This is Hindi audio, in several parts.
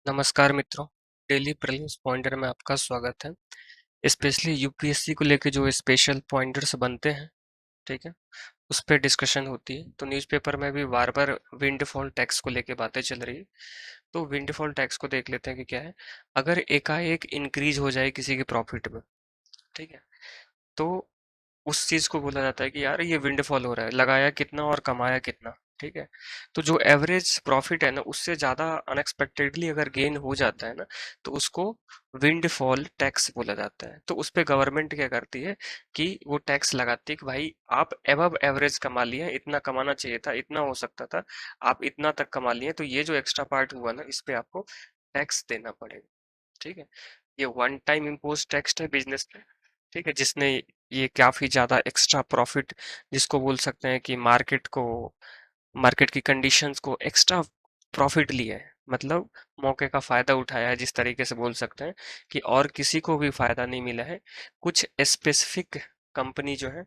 नमस्कार मित्रों, डेली प्रीलिम्स पॉइंटर में आपका स्वागत है। स्पेशली यूपीएससी को लेके जो स्पेशल पॉइंटर्स बनते हैं, ठीक है, उस पे डिस्कशन होती है। तो न्यूज़पेपर में भी बार-बार विंडफॉल टैक्स को लेके बातें चल रही है। तो विंडफॉल टैक्स को देख लेते हैं कि क्या है। अगर एकाएक इंक्रीज हो जाए किसी के प्रॉफिट में, ठीक है, तो उस चीज को बोला जाता है कि यार ये विंडफॉल हो रहा है, लगाया कितना और कमाया कितना। ठीक है, तो जो एवरेज प्रॉफिट है ना, उससे ज्यादा अनएक्सपेक्टेडली अगर गेन हो जाता है ना, तो उसको विंडफॉल टैक्स बोला जाता है। तो उस पे गवर्नमेंट क्या करती है कि वो टैक्स लगाती है कि भाई आप एबव एवरेज कमा लिए हैं, इतना कमाना चाहिए था, इतना हो सकता था, आप इतना तक कमा लिए, तो ये जो एक्स्ट्रा पार्ट हुआ ना, इस पे आपको टैक्स देना पड़ेगा। ठीक है, ये वन टाइम इम्पोज टैक्स है बिजनेस पे। ठीक है, जिसने ये काफी ज्यादा एक्स्ट्रा प्रॉफिट, जिसको बोल सकते हैं कि मार्केट की कंडीशंस को एक्स्ट्रा प्रॉफिट लिया है, मतलब मौके का फायदा उठाया है, जिस तरीके से बोल सकते हैं कि और किसी को भी फायदा नहीं मिला है। कुछ स्पेसिफिक कंपनी जो है,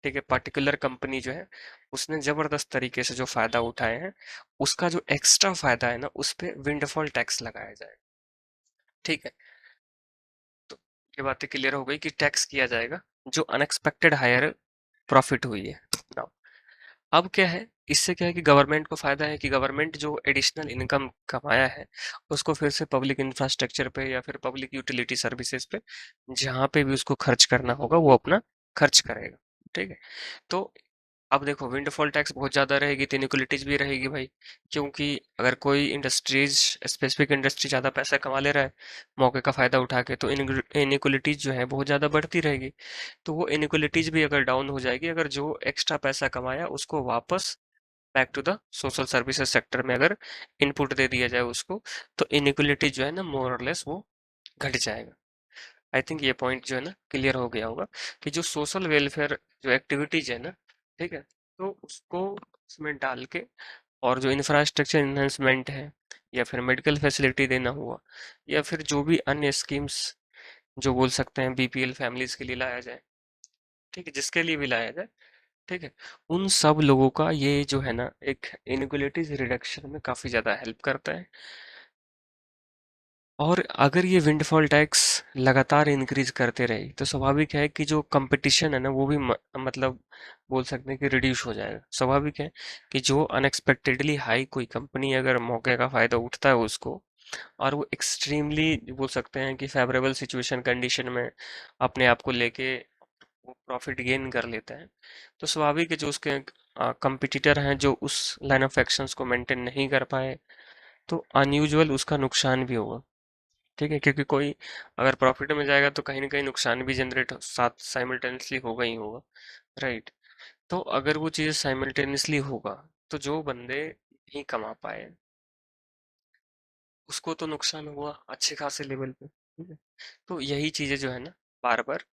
ठीक है, पर्टिकुलर कंपनी जो है, उसने जबरदस्त तरीके से जो फायदा उठाए हैं, उसका जो एक्स्ट्रा फायदा है ना, उस पे विंडफॉल टैक्स लगाया जाए। ठीक है, तो ये बातें क्लियर हो गई कि टैक्स किया जाएगा जो अनएक्सपेक्टेड हायर प्रॉफिट हुई है। नाउ अब क्या है, इससे क्या है कि गवर्नमेंट को फायदा है कि गवर्नमेंट जो एडिशनल इनकम कमाया है, उसको फिर से पब्लिक इंफ्रास्ट्रक्चर पे या फिर पब्लिक यूटिलिटी सर्विसेज पे, जहाँ पे भी उसको खर्च करना होगा, वो अपना खर्च करेगा। ठीक है, तो अब देखो विंडफॉल टैक्स बहुत ज्यादा रहेगी तो इनइक्वालिटीज भी रहेगी भाई। क्योंकि अगर कोई इंडस्ट्रीज, स्पेसिफिक इंडस्ट्री ज्यादा पैसा कमा ले रहा है मौके का फायदा उठा के, तो इनइक्वालिटीज जो है बहुत ज्यादा बढ़ती रहेगी। तो वो इनइक्वालिटीज भी अगर डाउन हो जाएगी, अगर जो एक्स्ट्रा पैसा कमाया उसको वापस back to the social services sector में अगर इनपुट दे दिया जाए उसको, तो इनइक्वालिटी जो है ना, मोर और लेस वो घट जाएगा। आई थिंक ये पॉइंट जो है ना क्लियर हो गया होगा कि जो सोशल वेलफेयर जो एक्टिविटीज है ना, ठीक है, तो उसको उसमें डाल के, और जो इंफ्रास्ट्रक्चर इन्हांसमेंट है, या फिर मेडिकल फैसिलिटी देना हुआ, या फिर जो भी अन्य स्कीम्स जो बोल सकते हैं बीपीएल फैमिलीज के लिए लाया जाए, ठीक है, जिसके लिए भी लाया जाए, ठीक है, उन सब लोगों का ये जो है ना एक इनइक्वालिटीज रिडक्शन में काफी ज्यादा हेल्प करता है। और अगर ये विंडफॉल टैक्स लगातार इंक्रीज करते रहे, तो स्वाभाविक है कि जो कंपटीशन है ना, वो भी मतलब बोल सकते हैं कि रिड्यूस हो जाएगा। स्वाभाविक है कि जो अनएक्सपेक्टेडली हाई कोई कंपनी अगर मौके का फायदा उठता है उसको, और वो एक्सट्रीमली बोल सकते हैं कि फेवरेबल सिचुएशन कंडीशन में अपने आप को लेके वो प्रॉफिट गेन कर लेता है, तो स्वाभाविक है जो उसके कंपिटिटर हैं जो उस लाइन ऑफ एक्शंस को मेंटेन नहीं कर पाए, तो अनयूजुअल उसका नुकसान भी होगा। ठीक है, क्योंकि कोई अगर प्रॉफिट में जाएगा तो कहीं ना कहीं नुकसान भी जनरेट साथ साइमल्टेनियसली होगा ही होगा। राइट, तो अगर वो चीज़ साइमल्टेनियसली होगा, तो जो बंदे नहीं कमा पाए उसको तो नुकसान हुआ अच्छे खासे लेवल पे। ठीक है, तो यही चीजें जो है ना बार बार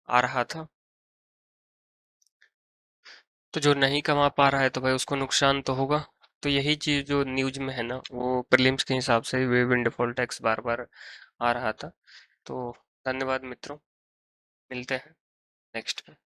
आ रहा था। तो जो नहीं कमा पा रहा है तो भाई उसको नुकसान तो होगा। तो यही चीज जो न्यूज में है ना, वो प्रीलिम्स के हिसाब से वे विंडफॉल टैक्स बार बार आ रहा था। तो धन्यवाद मित्रों, मिलते हैं नेक्स्ट में।